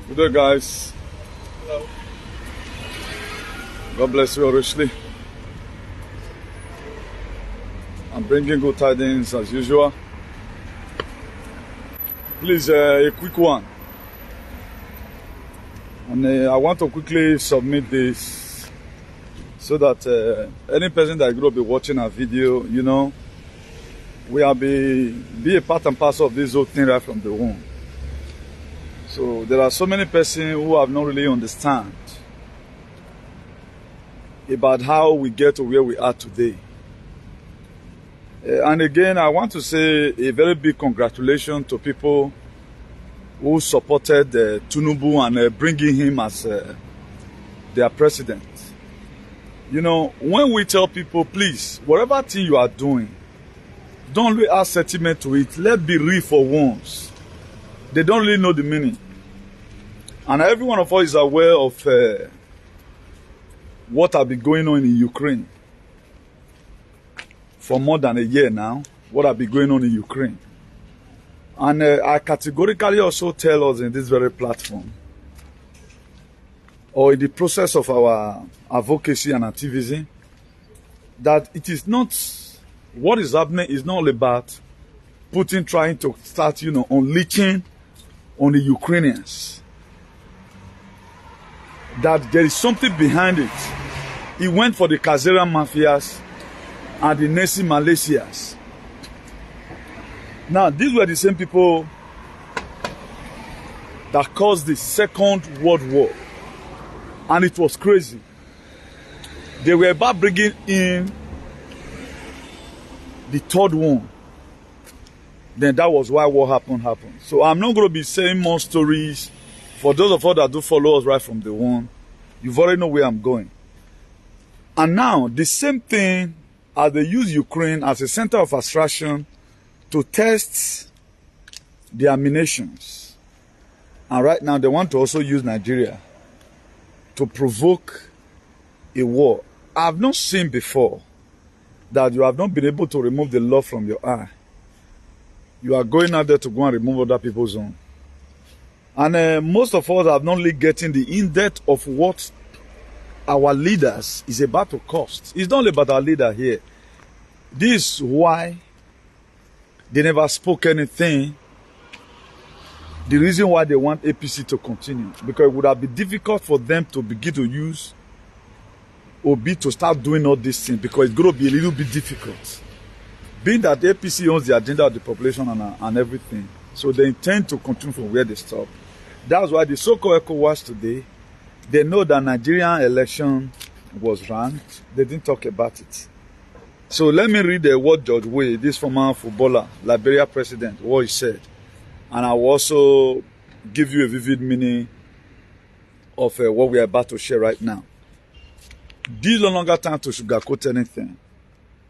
Good day, guys. Hello. God bless you richly. I'm bringing good tidings as usual. Please, a quick one. And I want to quickly submit this so that any person that is going to be watching our video, you know, we will be a part and parcel of this whole thing right from the womb. So there are so many persons who have not really understand about how we get to where we are today. And again, I want to say a very big congratulations to people who supported Nubu and bringing him as their president. You know, when we tell people, please, whatever thing you are doing, don't really add sentiment to it. Let's be real for once. They don't really know the meaning. And every one of us is aware of what has been going on in Ukraine for more than a year now. What has been going on in Ukraine. And I categorically also tell us in this very platform, or in the process of our advocacy and activism, that it is not, what is happening is not all about Putin trying to start, you know, unleashing on the Ukrainians. That there is something behind it. He went for the Kazarian mafias and the Nazi Malaysias. Now, these were the same people that caused the Second World War. And it was crazy. They were about bringing in the third one. Then that was why what happened. So I'm not going to be saying more stories. For those of us that do follow us right from the one, you've already know where I'm going. And now, the same thing as they use Ukraine as a center of attraction to test their ammunitions. And right now, they want to also use Nigeria to provoke a war. I have not seen before that you have not been able to remove the love from your eye. You are going out there to go and remove other people's own. And most of us are not really getting the in-depth of what our leaders is about to cost. It's not only about our leader here. This is why they never spoke anything. The reason why they want APC to continue. Because it would have been difficult for them to begin to use or to start doing all these things. Because it's going to be a little bit difficult. Being that the APC owns the agenda of the population and everything. So they intend to continue from where they stop. That's why the so-called ECOWAS today, they know that Nigerian election was ranked. They didn't talk about it. So let me read what George Weah, this former footballer, Liberia president, what he said. And I will also give you a vivid meaning of what we are about to share right now. This is no longer time to sugarcoat anything.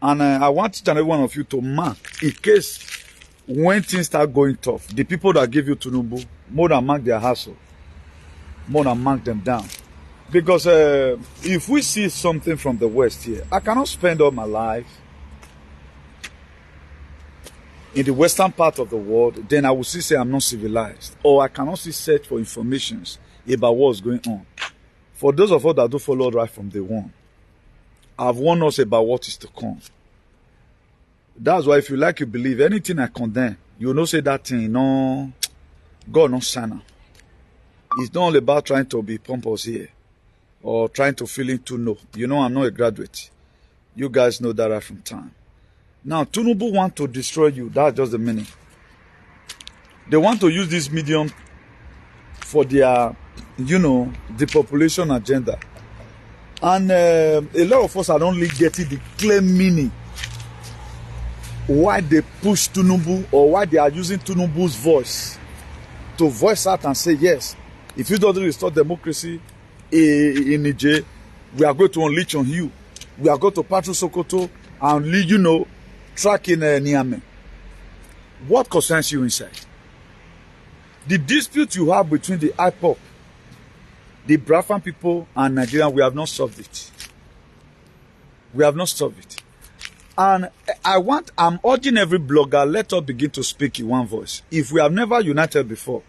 And I want each and every one of you to mark, in case when things start going tough, the people that give you Nubu, more than mark their hustle, more than mark them down. Because if we see something from the West here, I cannot spend all my life in the western part of the world, then I will still say I'm not civilized. Or I cannot still search for information about what's going on. For those of us that do follow right from day one, I've warned us about what is to come. That's why if you like, you believe anything I condemn, you will not say that thing, no, God no sana. It's not all about trying to be pompous here or trying to feel it to know. You know, I'm not a graduate. You guys know that right from time. Now, Nubu want to destroy you. That's just the meaning. They want to use this medium for their, you know, the population agenda. And a lot of us are only getting the clear meaning why they push Nubu or why they are using Nubu's voice to voice out and say, yes, if you don't restore democracy in Niger, we are going to unleash on you. We are going to patrol Sokoto and, you know, track in Niamey. What concerns you inside? The dispute you have between the IPOP, the Biafran people and Nigeria, we have not solved it. We have not solved it. And I'm urging every blogger, let us begin to speak in one voice. If we have never united before,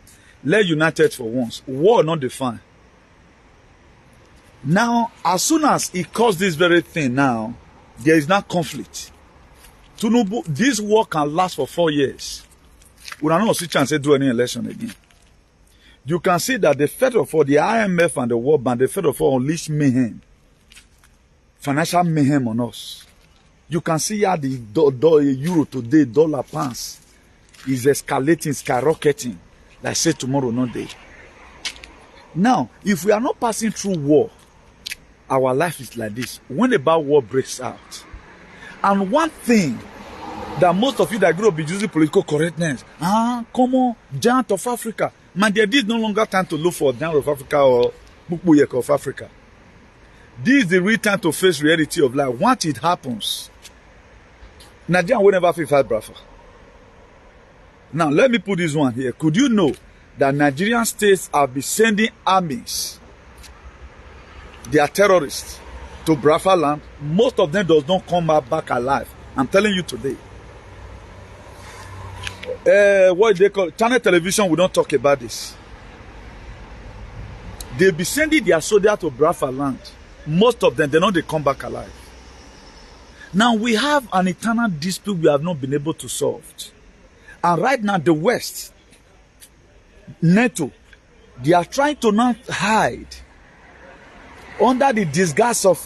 Let united for once. War not defined. Now, as soon as he caused this very thing now, there is now conflict. Tinubu, this war can last for 4 years. We are not see chance to do any election again. You can see that the federal for the IMF and the World Bank, the federal for unleash mayhem, financial mayhem on us. You can see how the euro today, dollar pounds, is escalating, skyrocketing. Like I say tomorrow, not day. Now, if we are not passing through war, our life is like this. When a bad war breaks out, and one thing that most of you that grow up be using political correctness, come on, giant of Africa. Man, there is no longer time to look for giant of Africa or Bukbuyek of Africa. This is the real time to face reality of life. Once it happens, Nigeria will never fight Biafra. Now, let me put this one here. Could you know that Nigerian states have been sending armies? They are terrorists to Biafra land. Most of them does not come back alive. I'm telling you today. What they call channel television, we don't talk about this. They be sending their soldiers to Biafra land. Most of them, they come back alive. Now we have an eternal dispute we have not been able to solve. And right now the West, NATO, they are trying to not hide under the disguise of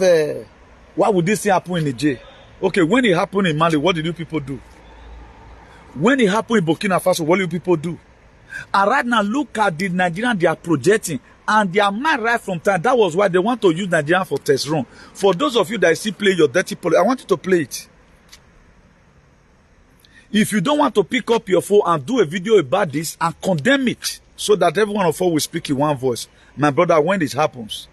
why would this thing happen in Niger? Okay, when it happened in Mali, what did you people do? When it happened in Burkina Faso, what do you people do? And right now, look at the Nigerian they are projecting. And they are mad right from time. That was why they want to use Nigerian for test run. For those of you that still play your dirty politics, I want you to play it. If you don't want to pick up your phone and do a video about this and condemn it, so that every one of us will speak in one voice. My brother, when this happens,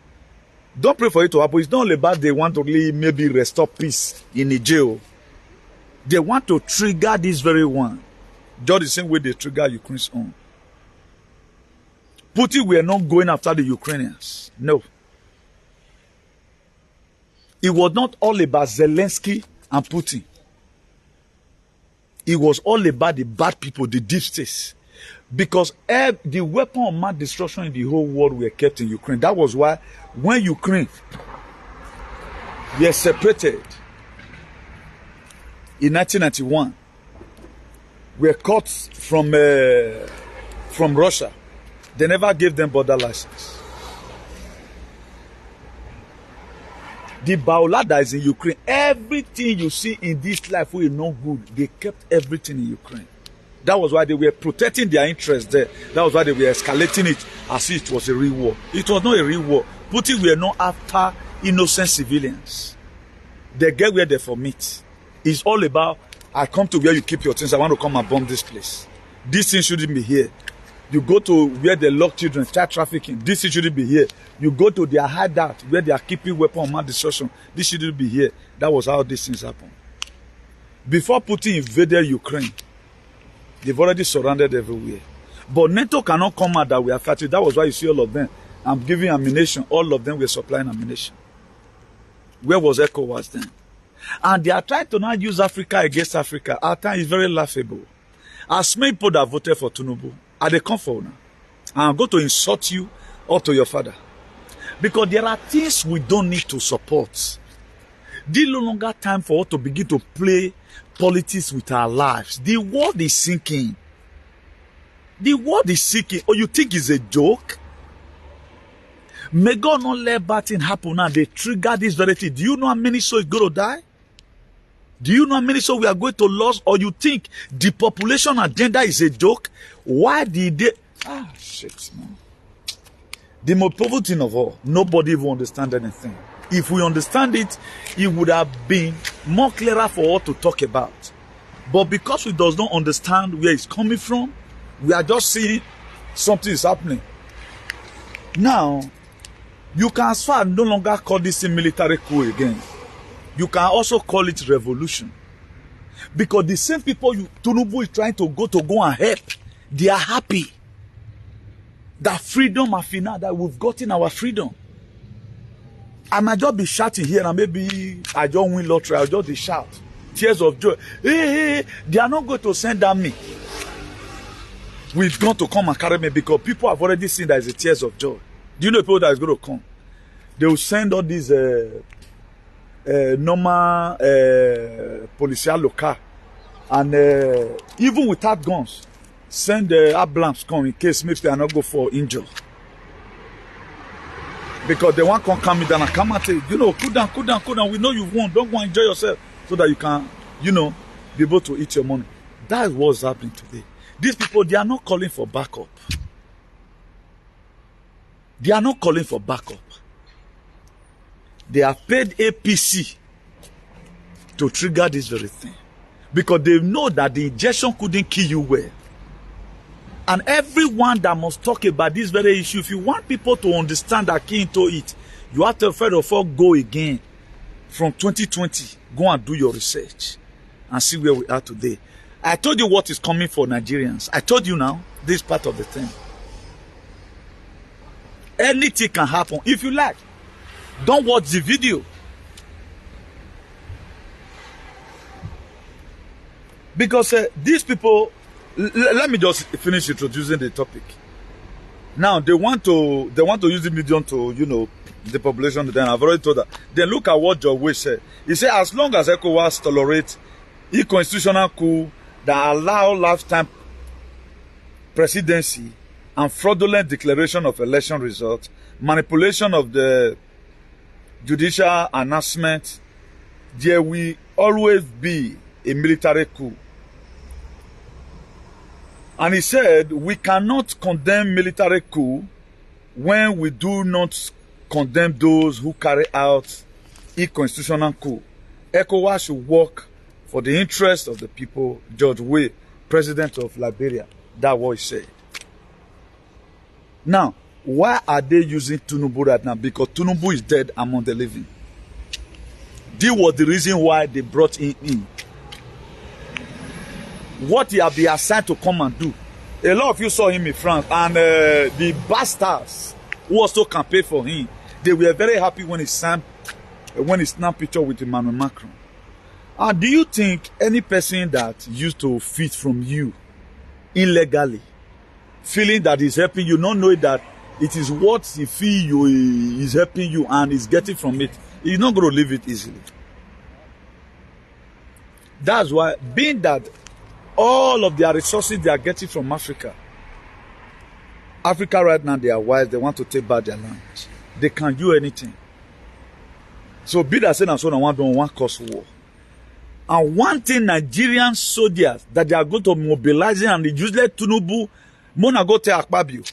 don't pray for it to happen. It's not all about they want to really maybe restore peace in Niger. They want to trigger this very one. Just the same way they trigger Ukraine's own. Putin were not going after the Ukrainians. No. It was not all about Zelensky and Putin. It was all about the bad people, the deep states. Because the weapon of mass destruction in the whole world were kept in Ukraine. That was why when Ukraine were separated in 1991, were cut from Russia, they never gave them border license. The Baola that is in Ukraine, everything you see in this life will no good. They kept everything in Ukraine. That was why they were protecting their interests there. That was why they were escalating it as if it was a real war. It was not a real war. Putin were not after innocent civilians. They get where they for meet. It's all about, I come to where you keep your things. I want to come and bomb this place. This thing shouldn't be here. You go to where they lock children, child trafficking. This shouldn't be here. You go to their hideout where they are keeping weapons of mass destruction. This shouldn't be here. That was how these things happened. Before Putin invaded Ukraine, they've already surrounded everywhere. But NATO cannot come out that we are fighting. That was why you see all of them. I'm giving ammunition. All of them were supplying ammunition. Where was ECOWAS then? And they are trying to now use Africa against Africa. Our time is very laughable. As many people that voted for Tinubu, are they come for now? I'm going to insult you or to your father. Because there are things we don't need to support. There's no longer time for us to begin to play politics with our lives. The world is sinking. The world is sinking. Or you think it's a joke? May God not let bad things happen now. They trigger this very thing. Do you know how many souls going to die? Do you know how many souls we are going to lose? Or you think the population agenda is a joke? Why did they... Ah, shit, man. The most powerful thing of all, nobody will understand anything. If we understand it, it would have been more clearer for us to talk about. But because we does not understand where it's coming from, we are just seeing something is happening. Now, you can as far no longer call this a military coup again. You can also call it revolution. Because the same people Tinubu is trying to go and help, they are happy. That freedom of now that we've gotten our freedom. I might just be shouting here and maybe I just win lottery, I'll just be shout. Tears of joy. Hey, they are not going to send me. We've gone to come and carry me because people have already seen that it's a tears of joy. Do you know people that is going to come? They will send all these normal policial local and even without guns, send ambulance come in case maybe they are not go for injury. Because they want to come me down and come and say, you know, cool down. We know you won. Don't go and enjoy yourself so that you can, you know, be able to eat your money. That is what's happening today. These people, they are not calling for backup. They are not calling for backup. They have paid APC to trigger this very thing. Because they know that the injection couldn't kill you well. And everyone that must talk about this very issue, if you want people to understand that key into it, you have to first of all go again from 2020. Go and do your research and see where we are today. I told you what is coming for Nigerians. I told you now, this part of the thing. Anything can happen. If you like, don't watch the video. Because these people, let me just finish introducing the topic. Now they want to use the medium to, you know, the population. Then I've already told that. Then look at what George Weah said. He said, as long as ECOWAS tolerate constitutional coup that allow lifetime presidency and fraudulent declaration of election results, manipulation of the judicial announcement, there will always be a military coup. And he said, we cannot condemn military coup when we do not condemn those who carry out constitutional coup. ECOWAS should work for the interest of the people. George Weah, president of Liberia, that's what he said. Now, why are they using Nubu right now? Because Nubu is dead among the living. This was the reason why they brought him in. What he had been assigned to come and do. A lot of you saw him in France, and the bastards who also campaigned for him, they were very happy when he snapped picture with Emmanuel Macron. And do you think any person that used to feed from you illegally, feeling that he's helping you, not knowing that it is what he feel you is helping you and is getting from it, he's not going to leave it easily. That's why, being that all of their resources they are getting from Africa. Africa right now, they are wise. They want to take back their land. They can do anything. So be that saying and so on, don't want cause war. And one thing, Nigerian soldiers that they are going to mobilize and they use like Nubu, Mona go to Akpabio.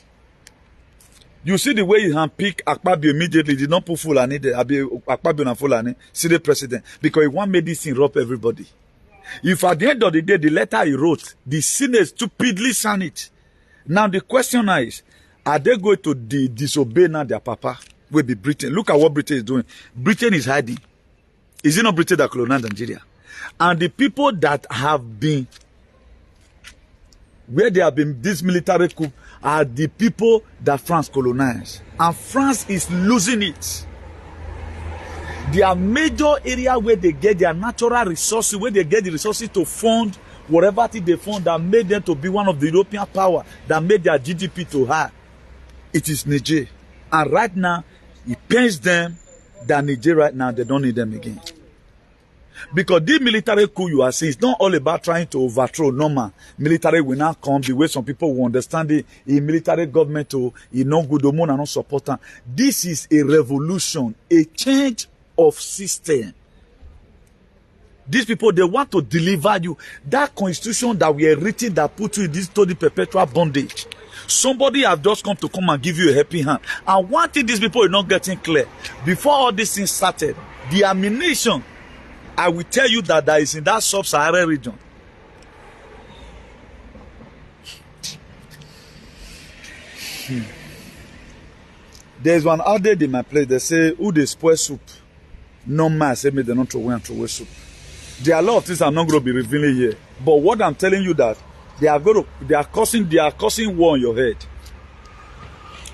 You see the way he handpicked Akpabio immediately, did not put Fulani there, Akpabio and Fulani, see the president, because he want make this thing rob everybody. If at the end of the day, the letter he wrote, the Senate stupidly signed it. Now the question is, are they going to disobey now their papa? Will be Britain. Look at what Britain is doing. Britain is hiding. Is it not Britain that colonized Nigeria? And the people that have been, where there have been this military coup, are the people that France colonized. And France is losing it. Their major area where they get their natural resources, where they get the resources to fund whatever thing they fund that made them to be one of the European power, that made their GDP to high. It is Niger. And right now, it pains them that Niger right now, they don't need them again. Because this military coup you are seeing, it's not all about trying to overthrow normal. Military will not come the way some people will understand it. In military government, is no good, and not support them. This is a revolution, a change of system. These people, they want to deliver you that constitution that we are written that put you in this totally perpetual bondage. Somebody have just come and give you a helping hand. And one thing these people are not getting clear, before all these things started, the ammunition, I will tell you that is in that sub-Saharan region. There's one out there in my place, they say, who they spoil soup? No man say me they don't throw away soup. There are a lot of things I'm not going to be revealing here. But what I'm telling you that they are causing war on your head.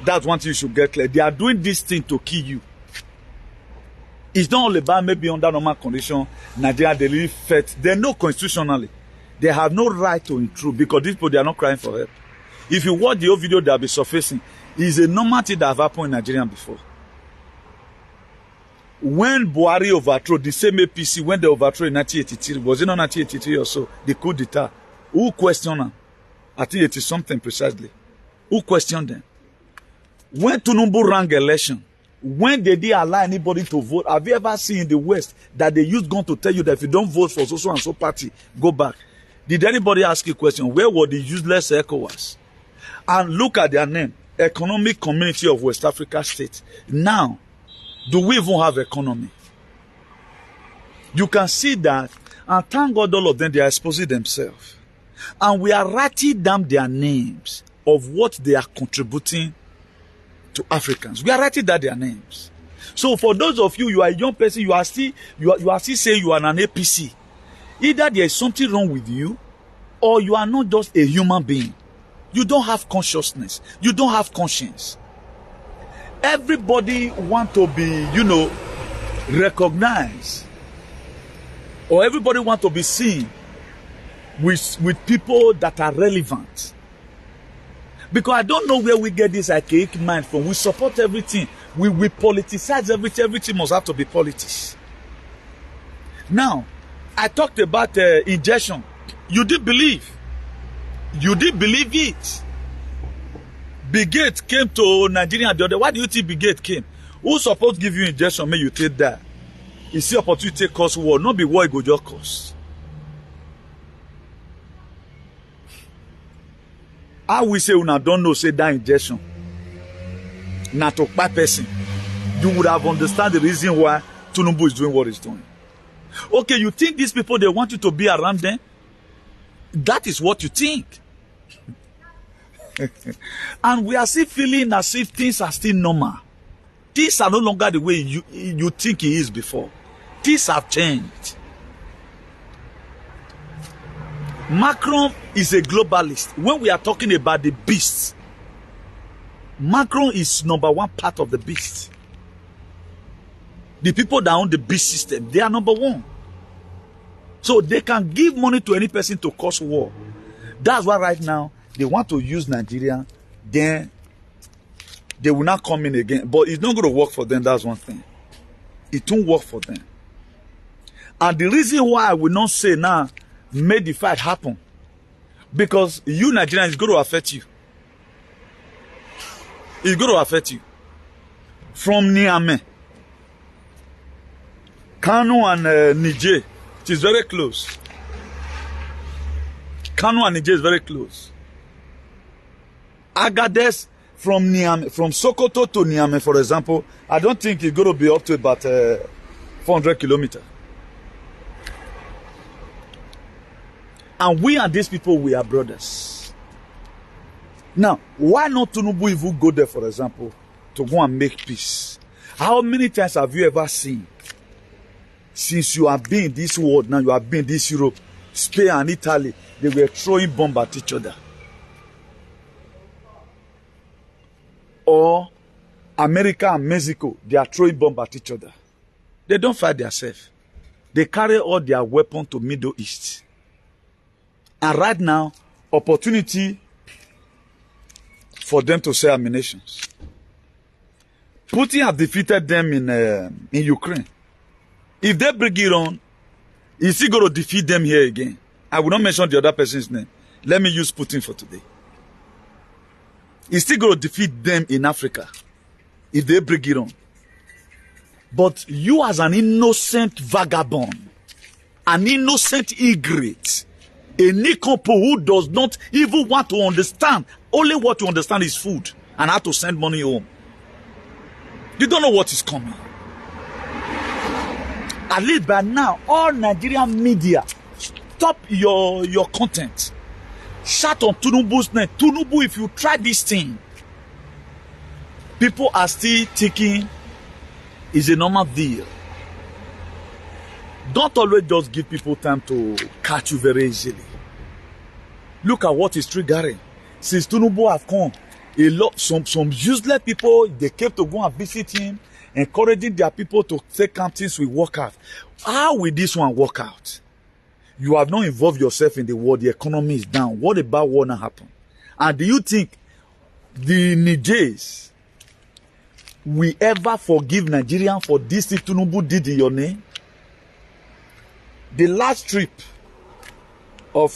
That's one thing you should get clear. They are doing this thing to kill you. It's not all about maybe under normal condition, Nigeria they live fit. They know constitutionally. They have no right to intrude because these people they are not crying for help. If you watch the old video that will be surfacing, it's a normal thing that have happened in Nigeria before. When Buhari overthrew the same APC, when they overthrew in 1983, was it not 1983 or so, the coup d'etat, who questioned them? I think it is something precisely. Who questioned them? When Tinubu ran election, when they didn't allow anybody to vote, have you ever seen in the West that they used gun to tell you that if you don't vote for so and so party, go back? Did anybody ask you a question? Where were the useless ECOWAS? And look at their name, Economic Community of West Africa States. Now, do we even have economy? You can see that, and thank God all of them, they are exposing themselves. And we are writing down their names of what they are contributing to Africans. We are writing down their names. So for those of you, you are a young person, you are still saying you are an APC. Either there is something wrong with you, or you are not just a human being. You don't have consciousness. You don't have conscience. Everybody want to be, recognized. Or everybody want to be seen with people that are relevant. Because I don't know where we get this archaic mind from. We support everything. We politicize everything. Everything must have to be politics. Now, I talked about injection. You did believe. You did believe it. Brigade came to Nigeria the other. Why do you think Brigade came? Who supposed to give you injection? May you take that. You see opportunity to cause war. Not be war, it go just cause. I will say una don't know say that injection. Not to buy person. You would have understand the reason why Tinubu is doing what he's doing. Okay, you think these people, they want you to be around them? That is what you think. And we are still feeling as if things are still normal. Things are no longer the way you think it is before. Things have changed. Macron is a globalist. When we are talking about the beast, Macron is number one part of the beast. The people that own the beast system, they are number one. So they can give money to any person to cause war. That's why right now they want to use Nigeria. Then they will not come in again. But it's not going to work for them. That's one thing. It won't work for them. And the reason why I will not say now, make the fight happen. Because you Nigerians, it's going to affect you. It's going to affect you. From Niamey, Kano and Niger, it is very close. Kano and Niger is very close. Agadez from Niamey, from Sokoto to Niamey, for example, I don't think it's going to be up to about 400 kilometers. And we and these people, we are brothers. Now, why not Tinubu even go there, for example, to go and make peace? How many times have you ever seen, since you have been in this world, now you have been in this Europe, Spain and Italy, they were throwing bombs at each other? Or America and Mexico, they are throwing bombs at each other. They don't fight themselves. They carry all their weapons to Middle East. And right now, opportunity for them to sell ammunition. Putin has defeated them in Ukraine. If they bring it on, is he going to defeat them here again? I will not mention the other person's name. Let me use Putin for today. Is still going to defeat them in Africa if they bring it on. But you as an innocent vagabond, an innocent ingrate, a nincompoop who does not even want to understand, only what to understand is food and how to send money home. You don't know what is coming. At least by now, all Nigerian media, stop your content. Shout on Tinubu's name. Tinubu, if you try this thing, people are still thinking it's a normal deal. Don't always just give people time to catch you very easily. Look at what is triggering. Since Tinubu have come, a lot, some useless people, they came to go and visit him, encouraging their people to take things will work out. How will this one work out? You have not involved yourself in the war. The economy is down. What about war now happen? And do you think the Nigers will ever forgive Nigerians for this thing Tinubu did in your name? The last trip of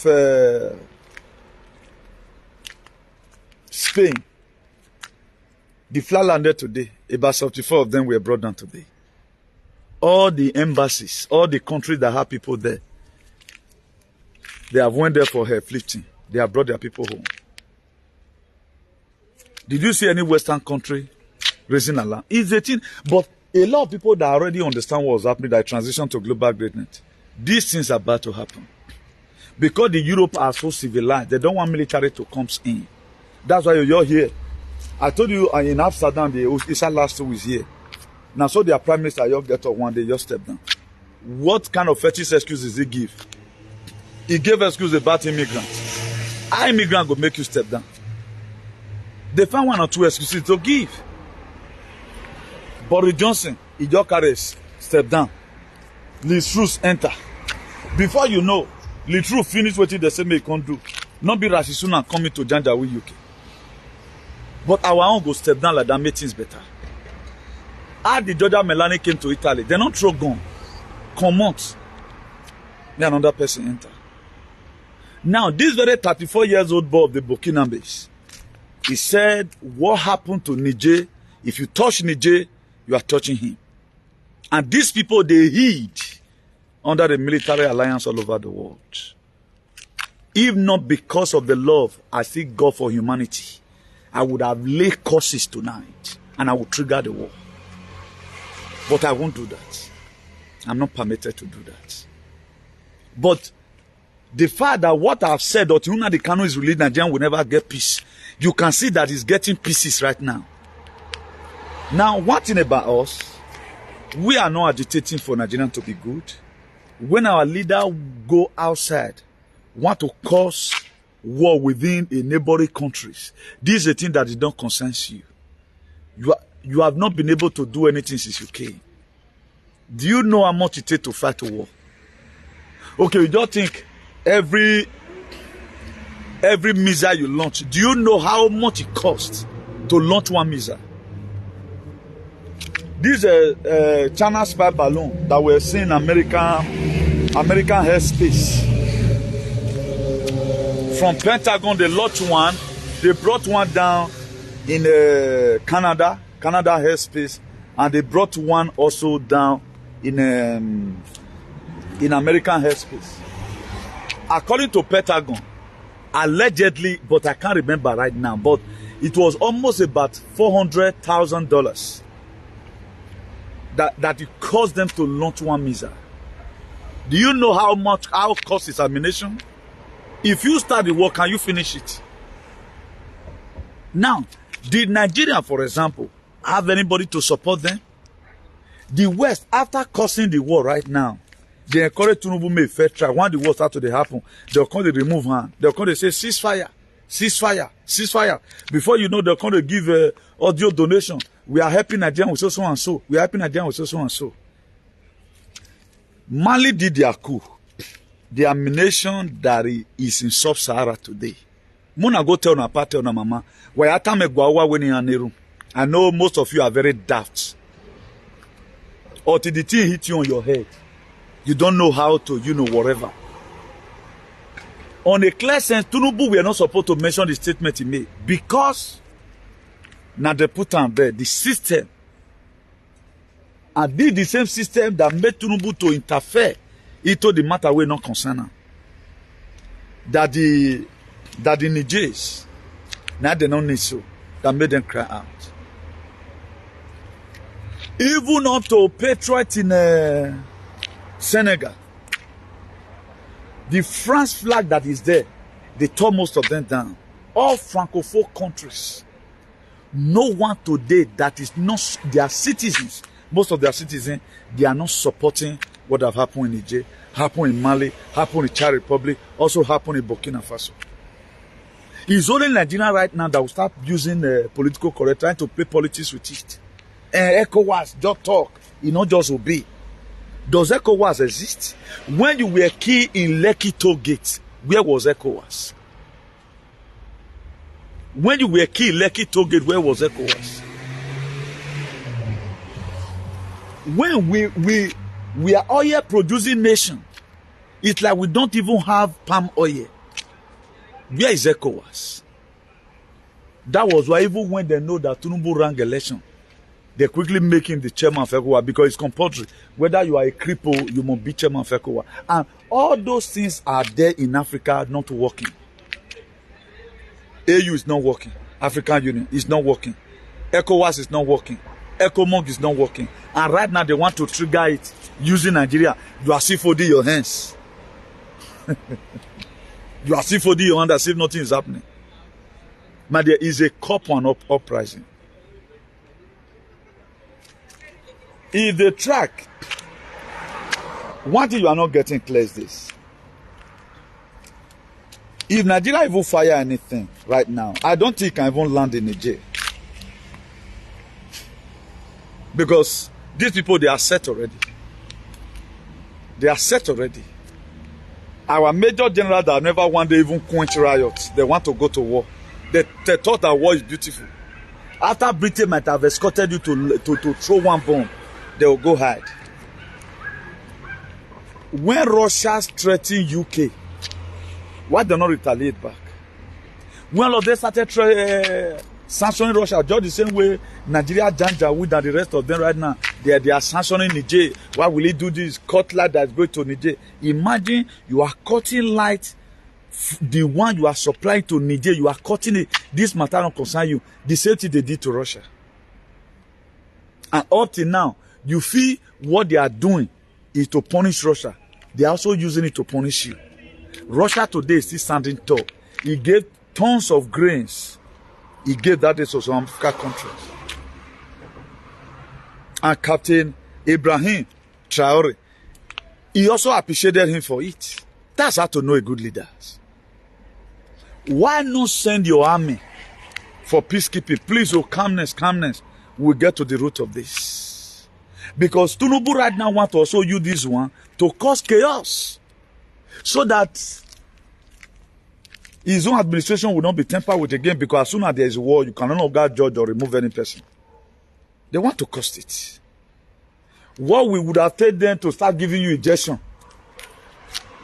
Spain, the flag landed today. About 74 of them were brought down today. All the embassies, all the countries that have people there, they have went there for her lifting. They have brought their people home. Did you see any Western country raising alarm? It's a thing, but a lot of people that already understand what's happening, that transition to global greatness, these things are about to happen. Because the Europe are so civilized, they don't want military to come in. That's why you're here. I told you in Amsterdam, the Isa last 2 weeks here. Now, so their prime minister, you get up one day, just step down. What kind of fetish excuses he give? He gave excuse about immigrants. How immigrant go make you step down? They found 1 or 2 excuses to give. Boris Johnson, he just carries step down. Liz Truss enter. Before you know, Liz Truss finish what they say he can't do. Not be Rishi Sunak coming to Janjaweed, UK. But our own go step down like that, make things better. How the Giorgia Meloni came to Italy, they don't throw gun. Come out. Then another person enter. Now, this very 34-year-old boy of the Burkinabes, he said, what happened to Niger? If you touch Niger, you are touching him. And these people, they hid under the military alliance all over the world. If not because of the love I see God for humanity, I would have laid curses tonight and I would trigger the war. But I won't do that. I'm not permitted to do that. But the fact that what I've said, that Nnamdi Kanu is released, Nigeria will never get peace. You can see that he's getting pieces right now. Now, one thing about us, we are not agitating for Nigeria to be good. When our leader go outside, want to cause war within a neighboring countries, this is a thing that it don't concern you. You have not been able to do anything since you came. Do you know how much it takes to fight a war? Okay, you don't think every missile you launch, do you know how much it costs to launch one missile? This China spy balloon that we're seeing American airspace. From Pentagon, they launched one. They brought one down in Canada airspace, and they brought one also down in American airspace. According to Pentagon, allegedly, but I can't remember right now, but it was almost about $400,000 that it cost them to launch one missile. Do you know how cost is ammunition? If you start the war, can you finish it? Now, did Nigeria, for example, have anybody to support them? The West, after causing the war right now, they encourage Tinubu make fair trial. When the war started to happen, they'll come to remove hand. They'll come to say ceasefire, ceasefire, ceasefire. Before you know, they'll come to give audio donation. We are helping Nigeria with so and so. We are helping Nigeria with so and so. Mali did their coup. The ammunition that is in sub-Sahara today. Muna go tell na party na mama. I know most of you are very daft. Or till the thing hit you on your head. You don't know how to, whatever. On a clear sense, Tinubu, we are not supposed to mention the statement he made. Because now they put on there the system. And this the same system that made Tinubu to interfere into the matter we're not concerned. That the Nigers, now they don't need so, that made them cry out. Even up to patriots in Senegal, the France flag that is there, they tore most of them down. All Francophone countries, no one today that is not their citizens, most of their citizens, they are not supporting what have happened in Niger, happened in Mali, happened in Czech Republic, also happened in Burkina Faso. It's only Nigeria right now that will start using political correct, trying to play politics with it. ECOWAS, just talk, not just obey. Does ECOWAS exist? When you were key in Lekki toll gate, where was ECOWAS? When you were killed, Lekki toll gate, where was ECOWAS? When we are oil producing nation, it's like we don't even have palm oil. Where is ECOWAS? That was why even when they know that Nubu ran election, they quickly make him the chairman of ECOWAS because it's compulsory. Whether you are a cripple, you must be chairman of ECOWAS. And all those things are there in Africa not working. AU is not working. African Union is not working. ECOWAS is not working. ECOMOG is not working. And right now they want to trigger it using Nigeria. You are still folding your hands. You are still folding your hands as if nothing is happening. But there is a COP on uprising. If they track, one thing you are not getting clear is this. If Nigeria even fire anything right now, I don't think it can even land in Niger. Because these people, they are set already. They are set already. Our major general that never one day even quench riots, they want to go to war. They thought that war is beautiful. After Britain might have escorted you to throw one bomb, they will go hide. When Russia threatened UK, why they not retaliate back? When all they started sanctioning Russia, just the same way Nigeria, Janjaweed, and the rest of them right now, they are sanctioning Niger. Why will he do this? Cut light that's going to Niger. Imagine you are cutting light, the one you are supplying to Niger, you are cutting it. This matter don't concern you. The same thing they did to Russia. And up till now, you feel what they are doing is to punish Russia. They are also using it to punish you. Russia today is still standing tall. He gave tons of grains. He gave that to some African countries. And Captain Ibrahim Traore, he also appreciated him for it. That's how to know a good leader. Why not send your army for peacekeeping? Please, oh, calmness. We'll get to the root of this. Because Nubu right now wants to also use this one to cause chaos. So that his own administration will not be tampered with again, because as soon as there is war, you can no longer judge or remove any person. They want to cost it. What we would have told them to start giving you injection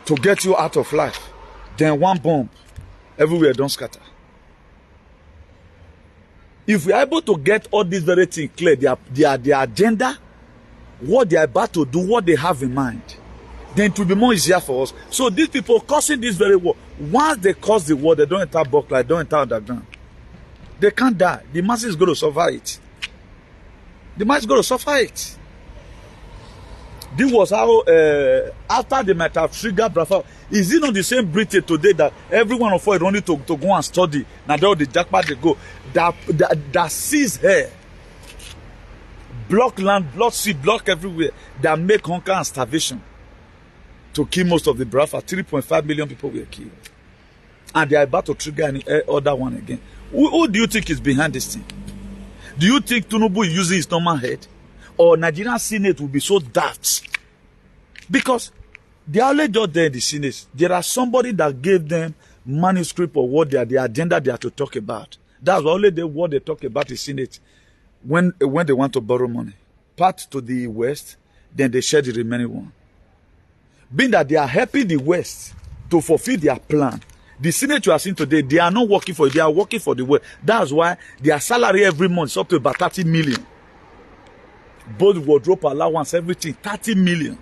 to get you out of life, then one bomb, everywhere don't scatter. If we are able to get all these very things clear, their agenda, what they are about to do, what they have in mind, then it will be more easier for us. So these people causing this very war, once they cause the war, they don't enter Bucklight, don't enter underground. They can't die. The masses is going to suffer it. The masses is going to suffer it. This was how, after they might have triggered Brafa, is it not the same Britain today that every one of us is only to go and study? Now they all the jackpot they go, that sees here, block land, block sea, block everywhere, that make hunger and starvation to kill most of the Brafa. 3.5 million people were killed. And they are about to trigger any other one again. Who do you think is behind this thing? Do you think Nubu is using his normal head? Or Nigerian Senate will be so daft? Because they are only just there in the Senate. There are somebody that gave them manuscript of what the agenda they are to talk about. That's only what they talk about in Senate when they want to borrow money. Part to the West, then they share the remaining one. Being that they are helping the West to fulfill their plan. The Senate you are seeing today, they are not working for it, they are working for the West. That's why their salary every month is up to about 30 million. Both wardrobe allowance, everything, 30 million.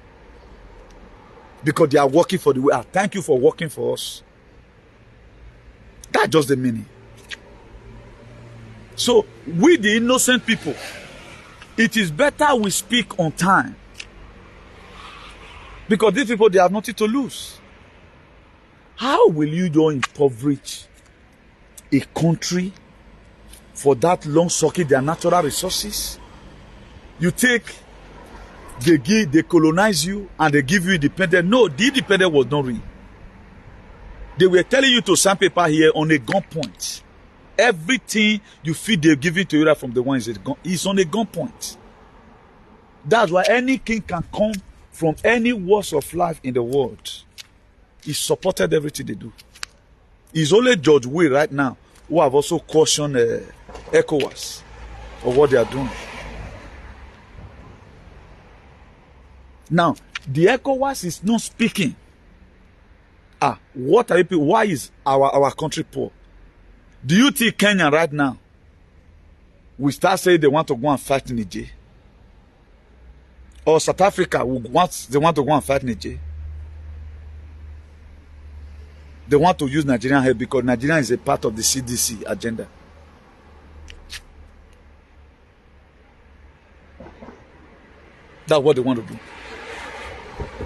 Because they are working for the West. Thank you for working for us. That's just the meaning. So, we the innocent people, it is better we speak on time. Because these people, they have nothing to lose. How will you don't impoverish a country for that long sucking their natural resources? You take, they colonize you and they give you independence. No, the independence was not real. They were telling you to sign paper here on a gunpoint. Everything you feel they're giving to you right from the one is on a gunpoint. That's why any king can come from any walks of life in the world. He supported everything they do. It's only George Will right now who have also cautioned ECOWAS for what they are doing. Now, the ECOWAS is not speaking. What are you people? Why is our country poor? Do you think Kenya right now will start saying they want to go and fight Niger? Or South Africa they want to go and fight Niger? They want to use Nigerian help because Nigeria is a part of the CDC agenda. That's what they want to do.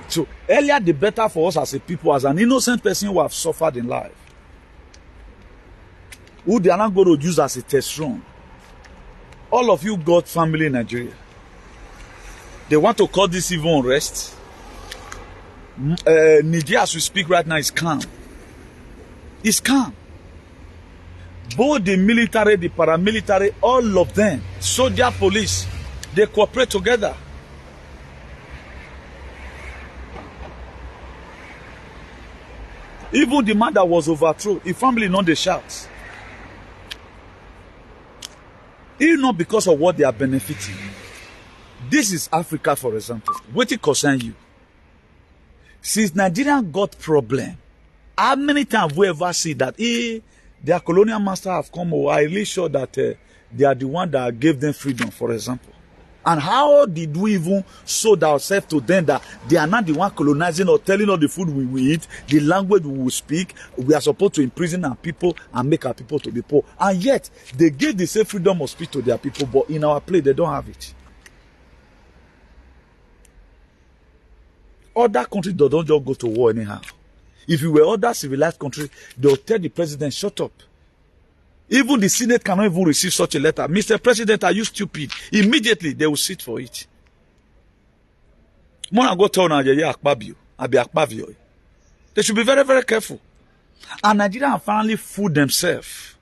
So earlier the better for us as a people, as an innocent person who have suffered in life, who they are not going to use as a test run. All of you got family in Nigeria. They want to call this even unrest. Nigeria, as we speak right now, is calm. It's calm. Both the military, the paramilitary, all of them, soldier, police, they cooperate together. Even the man that was overthrown, his family know they shout. Even not because of what they are benefiting. This is Africa, for example. What it concern you? Since Nigeria got problem, how many times have we ever see that their colonial master have come over? I'm really sure that they are the one that gave them freedom, for example. And how did we even sold ourselves to them that they are not the one colonizing or telling us the food we will eat, the language we will speak? We are supposed to imprison our people and make our people to be poor. And yet, they gave the same freedom of speech to their people, but in our place, they don't have it. Other countries don't just go to war anyhow. If you were other civilized countries, they'll tell the president, shut up. Even the Senate cannot even receive such a letter. Mr. President, are you stupid? Immediately, they will sit for it. They should be very, very careful. And Nigeria have finally fooled themselves.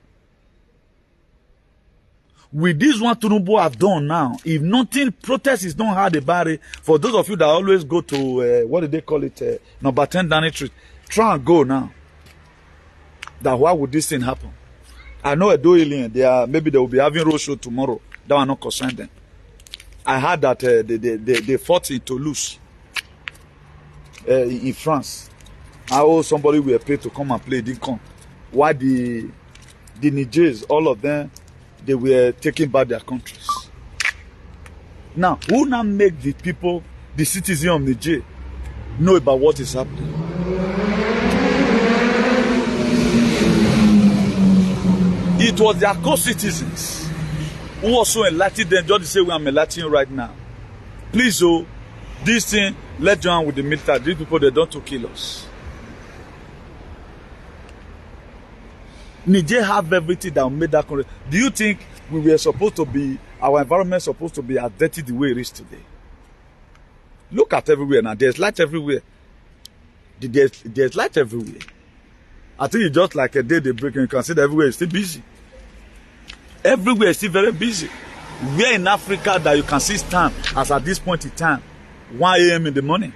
With this one Nubu have done now, if nothing, protest is not hard about it. For those of you that always go to, what do they call it, number 10 Downing Street, try and go now. That why would this thing happen? I know maybe they will be having road show tomorrow. That will not concern them. I heard that they fought in Toulouse, in France. How somebody will pay to come and play, didn't come. Why the Nigers, all of them, they were taking back their countries. Now, who now make the people, the citizens of Niger, know about what is happening? It was their co-citizens who also enlightened them, just the same way I'm enlightening right now. Please, this thing, let's join with the military. These people, they don't to kill us. Niger have everything that made that country. Do you think we were supposed to be, our environment is supposed to be as dirty the way it is today? Look at everywhere now. There's light everywhere. There's light everywhere. I think it's just like a day they break and you can see that everywhere is still busy. Everywhere is still very busy. Where in Africa that you can see stand as at this point in time, 1 a.m. in the morning?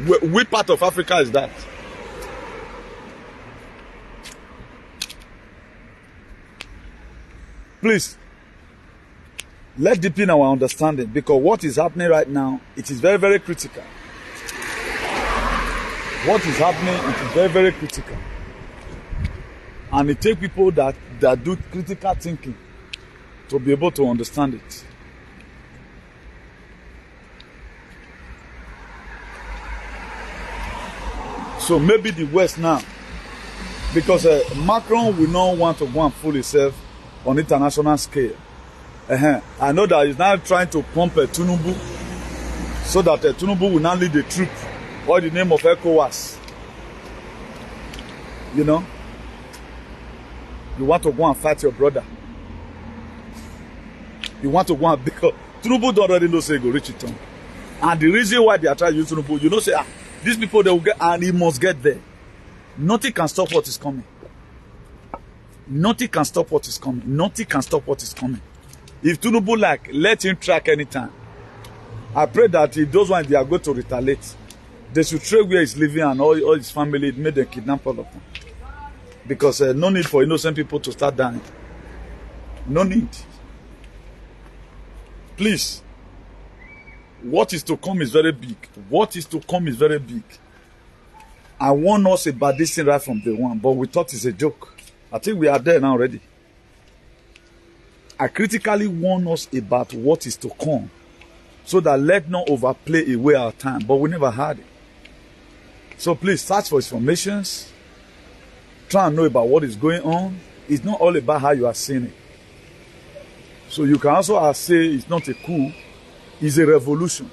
Which part of Africa is that? Please, let's deepen our understanding, because what is happening right now, it is very, very critical. What is happening, it is very, very critical. And it takes people that do critical thinking to be able to understand it. So maybe the West now, because Macron will not want to go and fool himself on international scale. I know that he's now trying to pump Nubu so that Nubu will now lead the troop or the name of ECOWAS. You know, you want to go and fight your brother. You want to go and, because Nubu don't already know say go reach it on. And the reason why they are trying to use Nubu, you know, say these people they will get, and he must get there. Nothing can stop what is coming. Nothing can stop what is coming. Nothing can stop what is coming. If Nubu like, let him track anytime. I pray that if those ones they are going to retaliate, they should track where he's living and all his family, made them kidnap all of them. Because no need for innocent people to start dying. No need. Please. What is to come is very big. What is to come is very big. I warned us about this thing right from day one, but we thought it's a joke. I think we are there now already. I critically warn us about what is to come, so that let not overplay away our time, but we never had it. So please search for informations. Try and know about what is going on. It's not all about how you are seeing it. So you can also say it's not a coup, it's a revolution.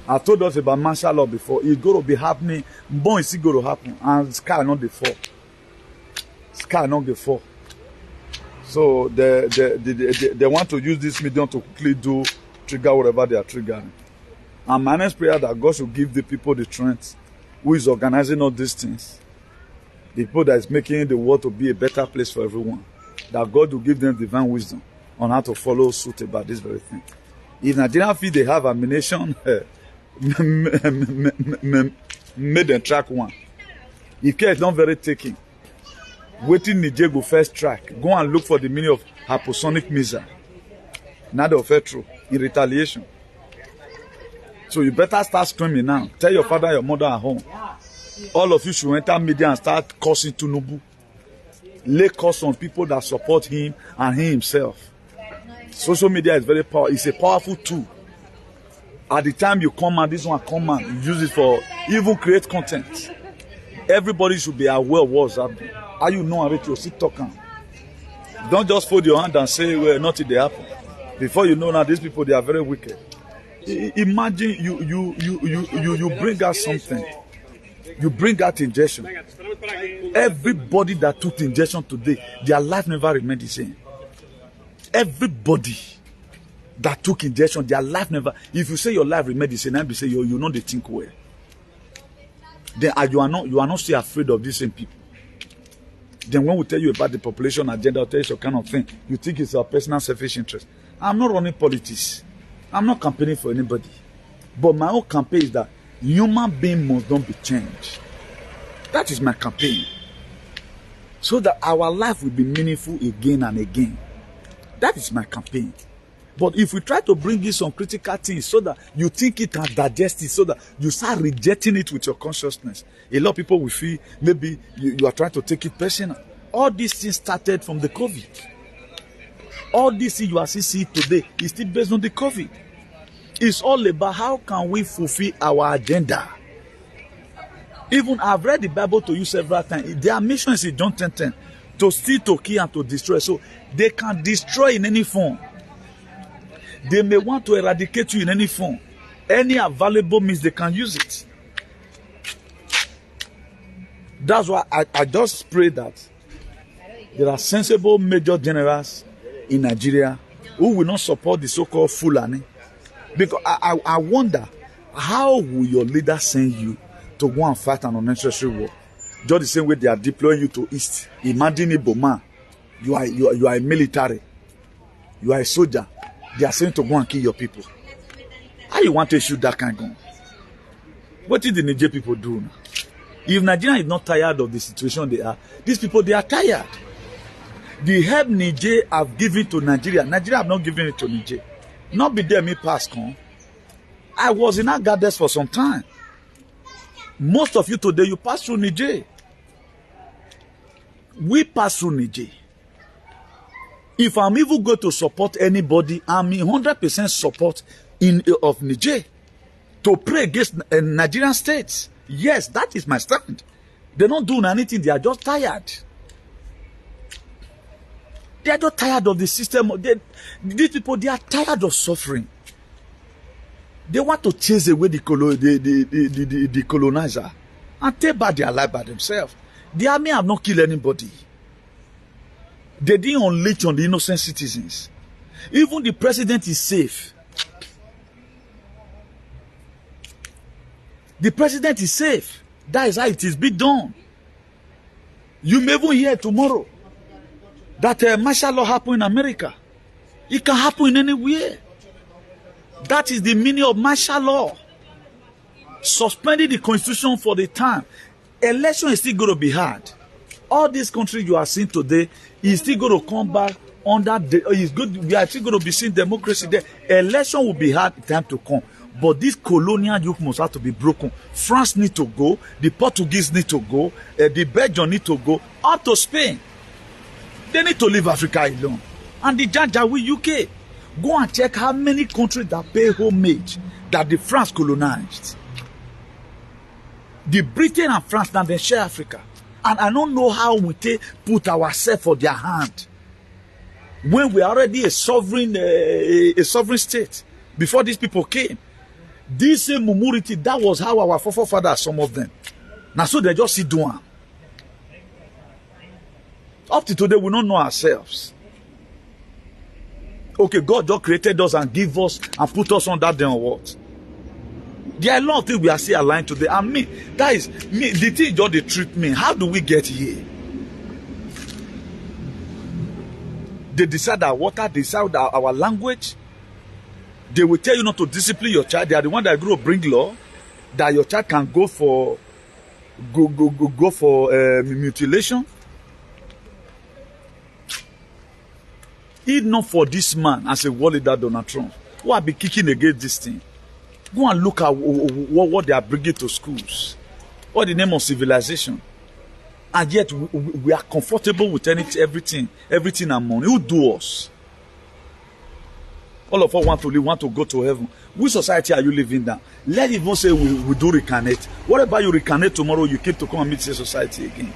I told us about martial law before. It's going to be happening. More is going to happen. And sky not the fall. Sky not the fall. So they want to use this medium to quickly trigger whatever they are triggering. And my next prayer that God should give the people the strength who is organizing all these things. The people that is making the world to be a better place for everyone. That God will give them divine wisdom on how to follow suit about this very thing. If Nigerian feel they have ammunition, made them track one. If care is not very taking, waiting Niger go first track. Go and look for the meaning of hypersonic missile. Now they offer true in retaliation. So you better start screaming now. Tell your father, your mother at home. All of you should enter media and start cursing to Nubu. Lay curse on people that support him and he himself. Social media is very powerful. It's a powerful tool. At the time you come and this one come and use it for even create content. Everybody should be aware of what's happening. How you know about your sit talking? Don't just fold your hand and say, well, nothing they happen. Before you know now, these people they are very wicked. Imagine you bring out something. You bring out injection. Everybody that took the injection today, their life never remained the same. Everybody that took injection, their life never. If you say your life remained the same, then you say you know they think well. Then you are not still afraid of these same people. Then when we tell you about the population agenda, or tell you some kind of thing, you think it's our personal selfish interest. I'm not running politics. I'm not campaigning for anybody. But my own campaign is that human being must not be changed. That is my campaign. So that our life will be meaningful again and again. That is my campaign. But if we try to bring in some critical things so that you think it and digest it, so that you start rejecting it with your consciousness, a lot of people will feel maybe you are trying to take it personal. All these things started from the COVID. All these things you are seeing today is still based on the COVID. It's all about how can we fulfill our agenda. Even I've read the Bible to you several times. Their mission is in John 10:10 to steal, to kill, and to destroy. So they can destroy in any form. They may want to eradicate you in any form. Any available means they can use it. That's why I just pray that there are sensible major generals in Nigeria who will not support the so-called Fulani. Because I wonder, how will your leader send you to go and fight an unnecessary war? Just the same way they are deploying you to East. Imagine Iboma, you are a military, you are a soldier. They are saying to go and kill your people. How you want to shoot that kind of gun? What did the Niger people do now? If Nigeria is not tired of the situation they are, these people, they are tired. The help Niger have given to Nigeria, Nigeria have not given it to Niger. Not be there me past con. I was in Agadez for some time. Most of you today, you pass through Niger. We pass through Niger. If I'm even going to support anybody, I'm in 100% support of Niger to pray against Nigerian states. Yes, that is my stand. They're not doing anything. They are just tired. They are just tired of the system. These people, they are tired of suffering. They want to chase away the colonizer and take back their life by themselves. The army have not killed anybody. They didn't unleash on the innocent citizens. Even the president is safe. The president is safe. That is how it is being done. You may even hear tomorrow that martial law happened in America. It can happen in anywhere. That is the meaning of martial law. Suspending the constitution for the time. Election is still going to be hard. All these countries you are seeing today is still going to come back under the. It's good. We are still going to be seeing democracy there. Election will be hard time to come. But this colonial yoke must have to be broken. France need to go. The Portuguese need to go. The Belgians need to go. Up to Spain. They need to leave Africa alone. And the Janjaweed UK. Go and check how many countries that pay homage that the France colonized. The Britain and France now they share Africa. And I don't know how we put ourselves for their hand. When we are already a sovereign state. Before these people came. This same Mumuriti, that was how our forefathers, some of them. Now so they just sit down. Up to today, we don't know ourselves. Okay, God just created us and give us and put us on that day on what? There are a lot of things we are still aligned today. And me, that is me, the thing just they treat me. How do we get here? They decide our water, they decide our language. They will tell you not to discipline your child. They are the one that are going to bring law that your child can go for mutilation. If not for this man as a world leader, Donald Trump, who have been kicking against this thing. Go and look at what they are bringing to schools. What the name of civilization. And yet we are comfortable with everything and money. Who do us? All of us want to live, want to go to heaven. Which society are you living in? Let even say we do reincarnate. What about you reincarnate tomorrow, you keep to come and meet the society again?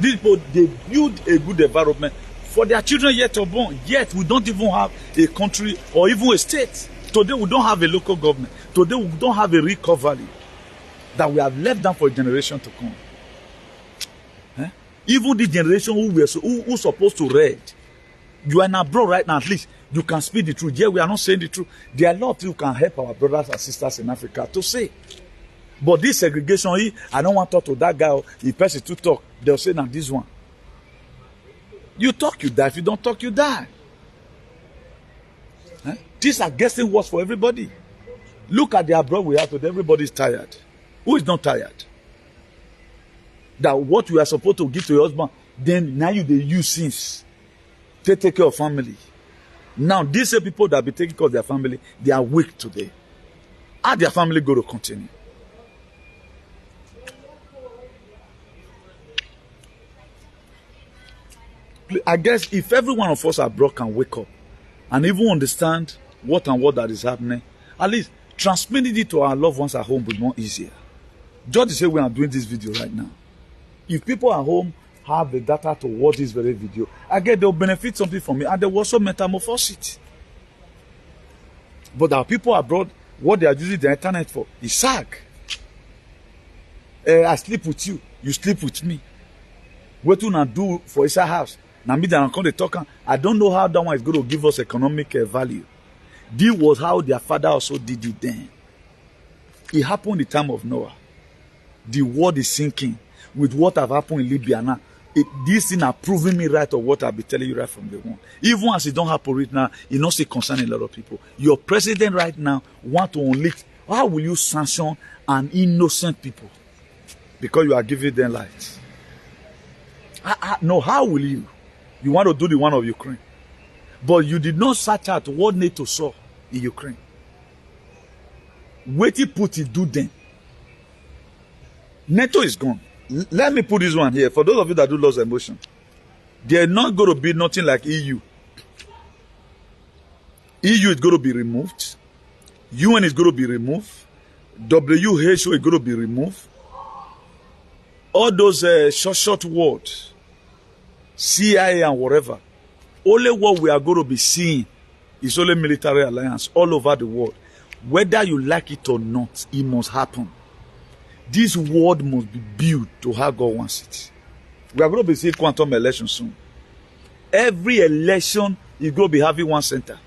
These people, they build a good environment for their children yet to born. Yet we don't even have a country or even a state. Today we don't have a local government. Today we don't have a recovery that we have left down for a generation to come. Even the generation who supposed to read. You are in abroad right now, at least you can speak the truth. Yeah, we are not saying the truth. There are a lot of things you can help our brothers and sisters in Africa to say. But this segregation, I don't want to talk to that guy. If person to talk, they'll say, now this one. You talk, you die. If you don't talk, you die. These are guessing words for everybody. Look at the abroad we have today. Everybody is tired. Who is not tired? That what you are supposed to give to your husband, then now they use since. Take care of family. Now, these are people that be taking care of their family, they are weak today. How their family going to continue? I guess if every one of us abroad can wake up and even understand what that is happening, at least transmitting it to our loved ones at home will be more easier. Just to say we are doing this video right now. If people at home have the data to watch this very video, again, they'll benefit something from it and they will also metamorphose it. But our people abroad, what they are using the internet for is SAG. I sleep with you, you sleep with me. What do you do for inside house? Now me that come to talk, I don't know how that one is going to give us economic value. This was how their father also did it then. It happened in the time of Noah. The world is sinking with what have happened in Libya now. This thing are proving me right of what I'll be telling you right from the one. Even as it don't happen right now, it not still concerning a lot of people. Your president right now want to unleash. How will you sanction an innocent people? Because you are giving them light. No, how will you? You want to do the one of Ukraine. But you did not search out what NATO saw in Ukraine. Wait till Putin do them. NATO is gone. Let me put this one here. For those of you that do lose emotion. There's not going to be nothing like EU. EU is going to be removed. UN is going to be removed. WHO is going to be removed. All those short words. CIA and whatever. Only what we are going to be seeing is only military alliance all over the world. Whether you like it or not, it must happen. This world must be built to how God wants it. We are going to be seeing quantum election soon. Every election is going to be having one center.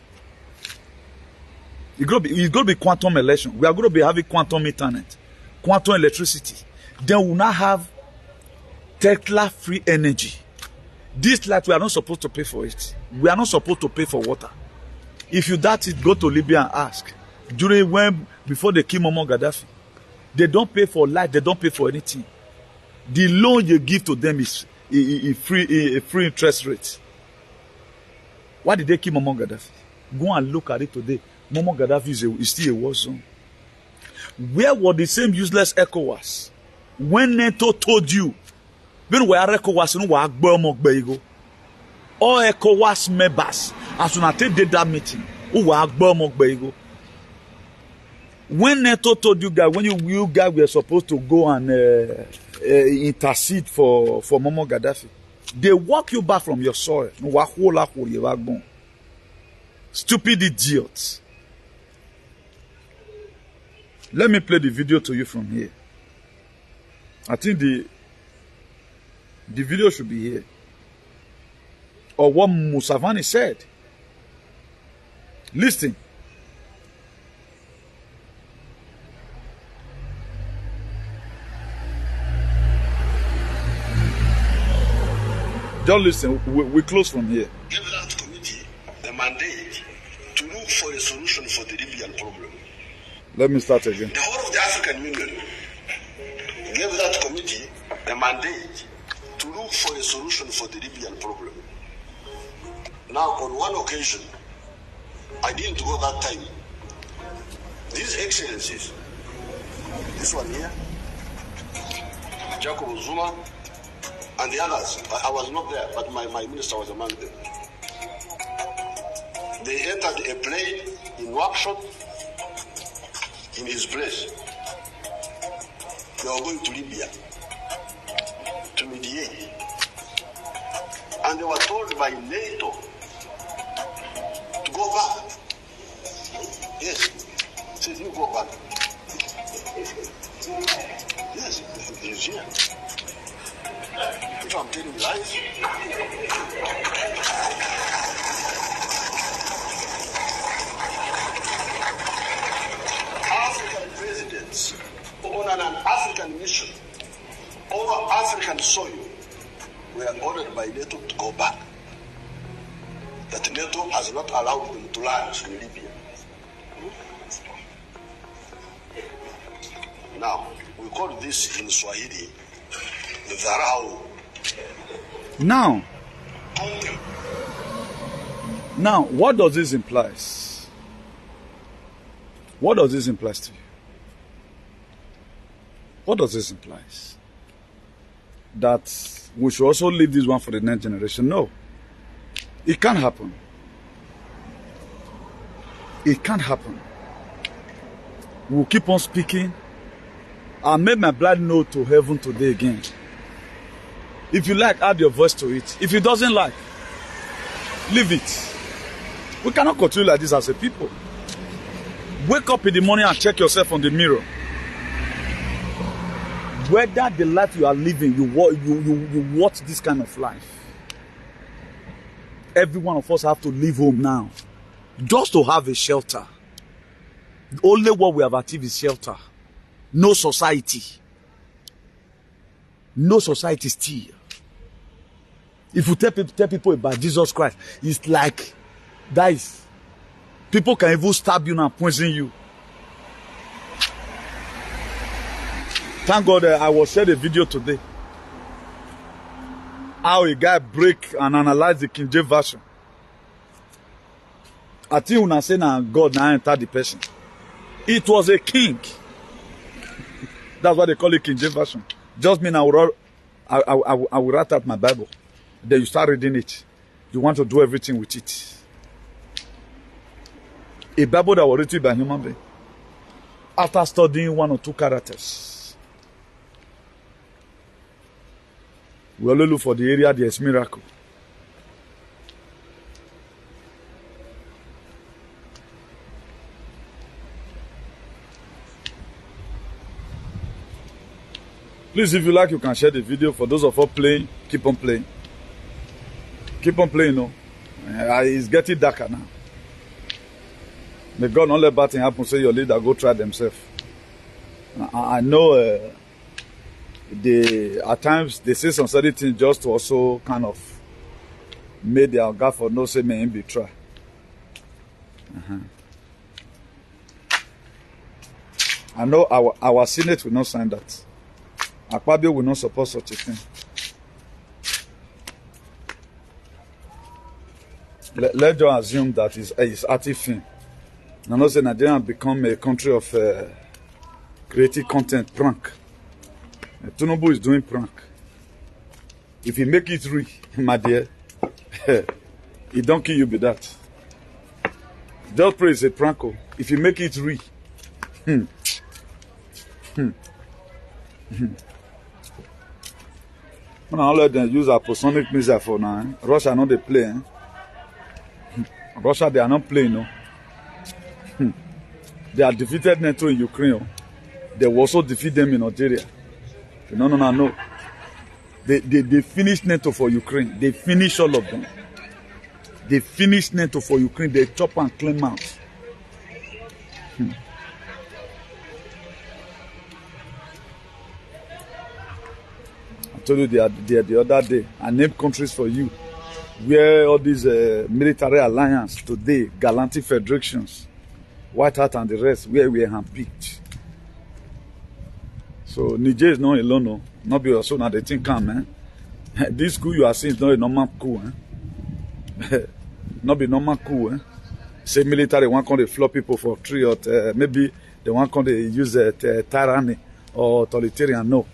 It's going to be quantum election. We are going to be having quantum internet, quantum electricity. Then we will now have Tesla free energy. This light, we are not supposed to pay for it. We are not supposed to pay for water. If you doubt it, go to Libya and ask. Before they kill Muammar Gaddafi, they don't pay for light, they don't pay for anything. The loan you give to them is a free interest rate. Why did they kill Muammar Gaddafi? Go and look at it today. Muammar Gaddafi is still a war zone. Where were the same useless ECOWAS? When NATO told you, when we are ECOWAS, you know what? All ECOWAS members, as soon as they did that meeting, who were when NATO told you guys, when you guys were supposed to go and intercede for Muammar Gaddafi, they walk you back from your soil. Stupid idiots. Let me play the video to you from here. I think the video should be here. Or what Musavani said. Listen. Just listen. We close from here. Give that committee the mandate to look for a solution for the Libyan problem. Let me start again. The whole of the African Union gave that committee the mandate to look for a solution for the Libyan problem. Now, on one occasion, I didn't go that time. These excellencies, this one here, Jacob Zuma, and the others, I was not there, but my minister was among them. They entered a plane in workshop in his place. They were going to Libya to mediate. And they were told by NATO to go back. Yes. Says you go back. Yes, he's here. If I'm telling lies. African presidents on an African mission over African soil were ordered by NATO to go back. That NATO has not allowed them to land in Libya. Now, we call this in Swahili the Dharau. Now, what does this imply? What does this imply to you? What does this imply? That we should also leave this one for the next generation? No. It can't happen. It can't happen. We'll keep on speaking. I made my blood know to heaven today again. If you like, add your voice to it. If it doesn't like, leave it. We cannot continue like this as a people. Wake up in the morning and check yourself on the mirror. Whether the life you are living, you watch this kind of life. Every one of us have to leave home now. Just to have a shelter. Only what we have achieved is shelter. No society. No society still. If you tell people about Jesus Christ, it's like, guys, people can even stab you and poison you. Thank God I was shared a video today. How a guy break and analyze the King James version. I think when I say now God now entered the person. It was a king. That's why they call it King James version. Just mean I will write out my Bible. Then you start reading it. You want to do everything with it. A Bible that was written by a human being. After studying one or two characters. We only look for the area there's miracle. Please, if you like, you can share the video. For those of us playing, keep on playing. Keep on playing, no? It's getting darker now. May God not let bad thing happen, so your leader go try themselves. I know at times they say some certain things just to also kind of make their God for no say may him be try. I know our Senate will not sign that. Akpabio will not support such a thing. let's just assume that it's active film. I know say Nigeria become a country of creative content prank. Nubu is doing prank. If you make it real, my dear, it don't kill you with that. Just pray it's a prank. If you make it real, when I let them use hypersonic missile for now, Russia not they play. Russia they are not playing, no. They are defeated NATO in Ukraine. They will also defeat them in Nigeria. No. They finished NATO for Ukraine. They finished all of them. They finished NATO for Ukraine. They chop and clean out. I told you the other day, I named countries for you where all these military alliance today, galactic federations, White Hat and the rest, where we are handpicked. So Niger is not alone, no. Not be also now they think come, man. This coup you are seeing is not a normal coup, Not be normal coup, Say military one can they flop people for 3 or maybe the one can they use tyranny or authoritarian. No.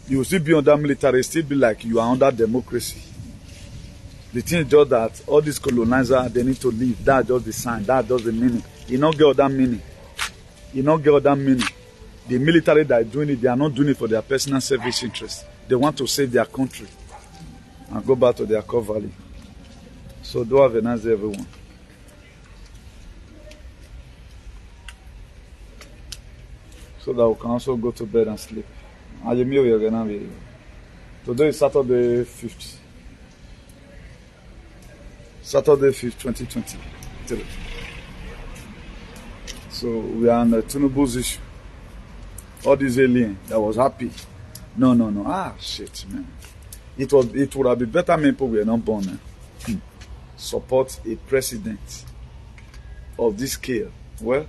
You will still be under military, still be like you are under democracy. The thing is just that all these colonizers, they need to leave. That's just the sign. That's just the meaning. You don't get all that meaning. You don't get all that meaning. The military that are doing it, they are not doing it for their personal service interest. They want to save their country and go back to their core value. So do have a nice day, everyone. So that we can also go to bed and sleep. Today is Saturday 5th. Saturday 5th, 2023. So we are on the Tinubu's issue. All these aliens that was happy. No. Ah, shit, man. It would have been better people were not born. Support a president of this scale. Well,